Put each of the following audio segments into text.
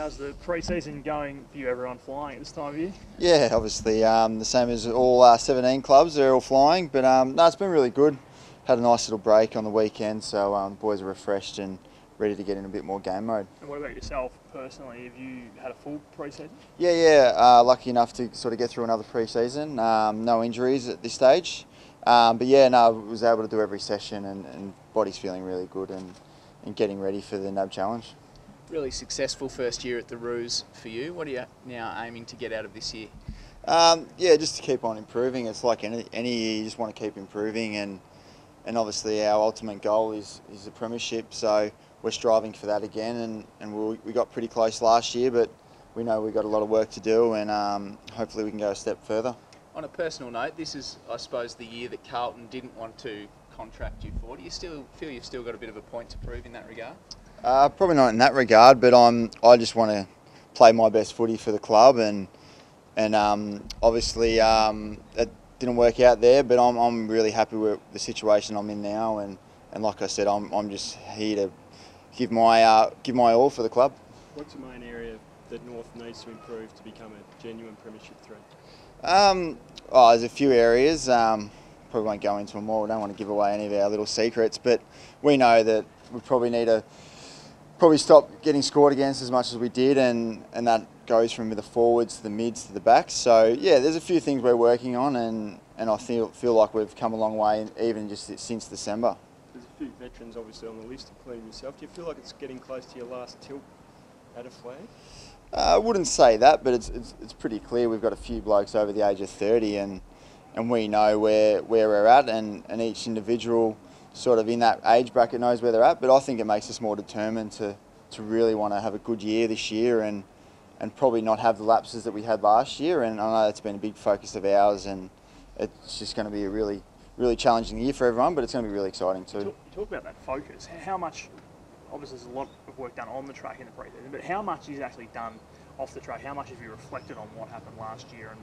How's the pre-season going for you, everyone flying at this time of year? Yeah, obviously the same as all 17 clubs, they're all flying, but no, it's been really good. Had a nice little break on the weekend, so the boys are refreshed and ready to get in a bit more game mode. And what about yourself personally? Have you had a full pre-season? Yeah, lucky enough to sort of get through another pre-season. No injuries at this stage, but yeah, no, I was able to do every session and body's feeling really good and getting ready for the NAB Challenge. Really successful first year at the Roos for you. What are you now aiming to get out of this year? Yeah, just to keep on improving. It's like any year, you just want to keep improving, and obviously our ultimate goal is the premiership. So we're striving for that again, and we got pretty close last year, but we know we've got a lot of work to do, and hopefully we can go a step further. On a personal note, this is, I suppose, the year that Carlton didn't want to contract you for. Do you still feel you've still got a bit of a point to prove in that regard? Probably not in that regard, but I just want to play my best footy for the club, and obviously it didn't work out there. But I'm really happy with the situation I'm in now, and like I said, I'm just here to give my all for the club. What's the main area that North needs to improve to become a genuine premiership threat? There's a few areas. Probably won't go into them all. We don't want to give away any of our little secrets, but we know that we probably need to stop getting scored against as much as we did, and that goes from the forwards to the mids to the backs. So yeah, there's a few things we're working on, and I feel like we've come a long way, even just since December. There's a few veterans obviously on the list, including yourself. Do you feel like it's getting close to your last tilt at a flag? I wouldn't say that, but it's pretty clear we've got a few blokes over the age of 30, and we know where we're at, and each individual sort of in that age bracket knows where they're at. But I think it makes us more determined to really want to have a good year this year, and probably not have the lapses that we had last year. And I know that's been a big focus of ours, and it's just going to be a really challenging year for everyone, but it's going to be really exciting too. You talk about that focus. How much, obviously there's a lot of work done on the track in the pre-season, but how much is actually done off the track? How much have you reflected on what happened last year and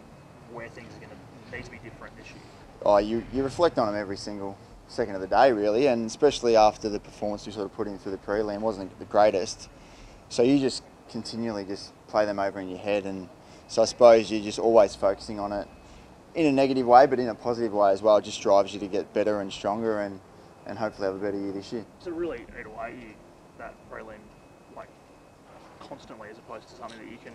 where things are going to need to be different this year? Oh, you reflect on them every single second of the day, really, and especially after the performance we sort of put in through the prelim wasn't the greatest. So you just continually just play them over in your head, and so I suppose you're just always focusing on it in a negative way, but in a positive way as well. It just drives you to get better and stronger, and hopefully have a better year this year. So really eat away that prelim like constantly, as opposed to something that you can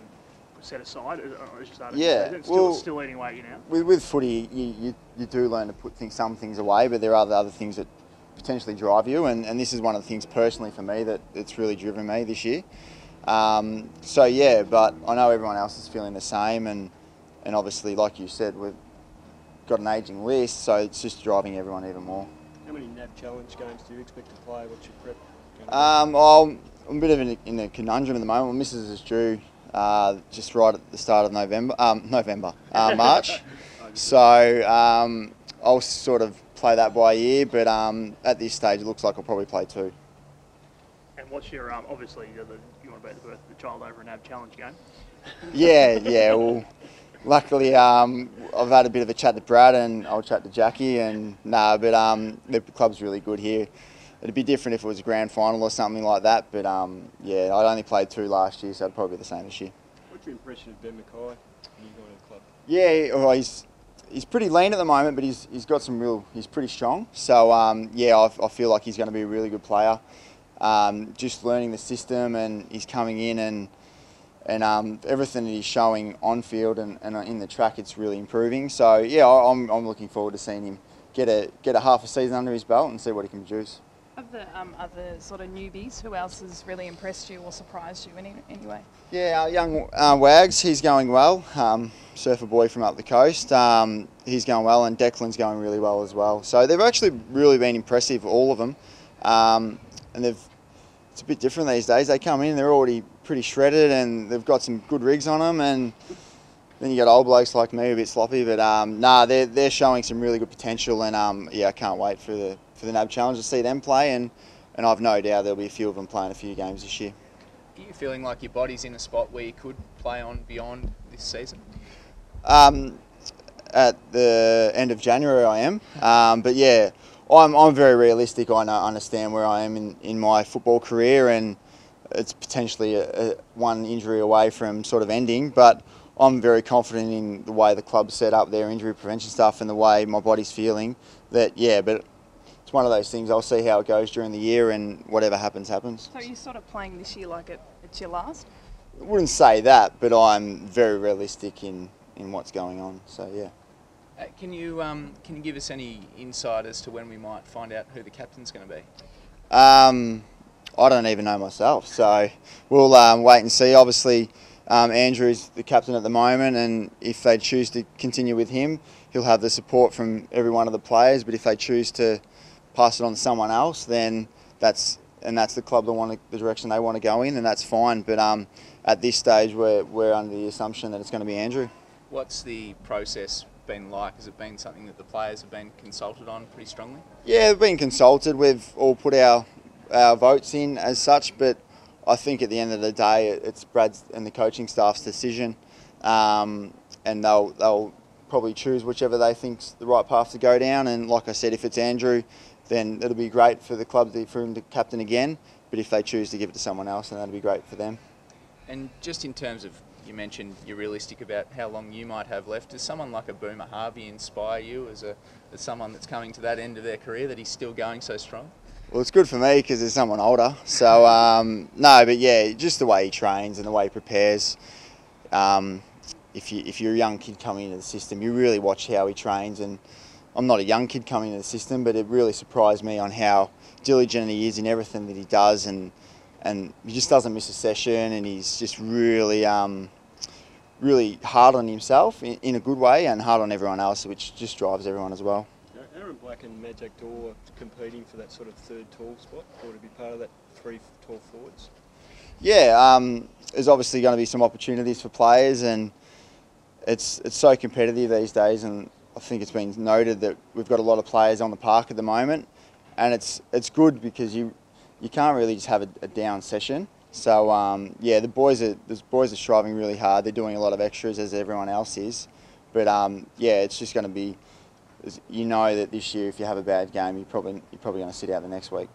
set aside as you start. Yeah, it's still eating away at you now. With footy, you do learn to put some things away, but there are the other things that potentially drive you, and this is one of the things personally for me that's really driven me this year. So yeah, but I know everyone else is feeling the same, and obviously, like you said, we've got an ageing list, so it's just driving everyone even more. How many NAB Challenge games do you expect to play? What's your prep? I'm a bit of in a conundrum at the moment. My missus is due just right at the start of March. So I'll sort of play that by ear, but at this stage it looks like I'll probably play 2. And what's your, obviously you want to be at the birth of the child over a NAB Challenge game? Yeah, well, luckily I've had a bit of a chat to Brad, and I'll chat to Jackie, and but the club's really good here. It'd be different if it was a grand final or something like that, but yeah, I'd only played 2 last year, so it'd probably be the same this year. What's your impression of Ben Mackay when you go to the club? Yeah, well, he's pretty lean at the moment, but he's got he's pretty strong. So yeah, I feel like he's going to be a really good player. Just learning the system, and he's coming in, and everything that he's showing on field and in the track, it's really improving. So yeah, I'm looking forward to seeing him get a half a season under his belt and see what he can produce. Of the other sort of newbies, who else has really impressed you or surprised you in any way? Yeah, our young Wags, he's going well. Surfer boy from up the coast, he's going well, and Declan's going really well as well. So they've actually really been impressive, all of them. And it's a bit different these days. They come in, they're already pretty shredded, and they've got some good rigs on them. And then you got old blokes like me, a bit sloppy, but they're showing some really good potential, and yeah, I can't wait for the NAB Challenge to see them play, and I've no doubt there'll be a few of them playing a few games this year. Are you feeling like your body's in a spot where you could play on beyond this season? At the end of January I am, but yeah, I'm very realistic. I understand where I am in my football career, and it's potentially one injury away from sort of ending, but I'm very confident in the way the club's set up their injury prevention stuff and the way my body's feeling that, yeah, but it's one of those things. I'll see how it goes during the year, and whatever happens, happens. So you're sort of playing this year like it's your last? I wouldn't say that, but I'm very realistic in what's going on, so yeah. Can you give us any insight as to when we might find out who the captain's going to be? I don't even know myself, so we'll wait and see. Obviously, Andrew's the captain at the moment, and if they choose to continue with him, he'll have the support from every one of the players. But if they choose to pass it on to someone else, then that's the club the direction they want to go in, and that's fine. But at this stage, we're under the assumption that it's going to be Andrew. What's the process been like? Has it been something that the players have been consulted on pretty strongly? Yeah, we've been consulted. We've all put our votes in as such, but I think at the end of the day, it's Brad's and the coaching staff's decision, and they'll probably choose whichever they think's the right path to go down. And like I said, if it's Andrew, then it'll be great for the club for him to captain again. But if they choose to give it to someone else, then that'll be great for them. And just in terms of, you mentioned you're realistic about how long you might have left. Does someone like a Boomer Harvey inspire you as someone that's coming to that end of their career, that he's still going so strong? Well, it's good for me because there's someone older. So, no, but yeah, just the way he trains and the way he prepares. If you're a young kid coming into the system, you really watch how he trains. And I'm not a young kid coming into the system, but it really surprised me on how diligent he is in everything that he does. And he just doesn't miss a session, and he's just really, really hard on himself in a good way, and hard on everyone else, which just drives everyone as well. Aaron Black and Majak Dor competing for that sort of third tall spot, or to be part of that 3 tall forwards? Yeah, there's obviously going to be some opportunities for players, and it's so competitive these days, and I think it's been noted that we've got a lot of players on the park at the moment, and it's good because you can't really just have a down session. So yeah, the boys are striving really hard. They're doing a lot of extras as everyone else is, but yeah, it's just going to be. You know that this year, if you have a bad game, you're probably going to sit out the next week.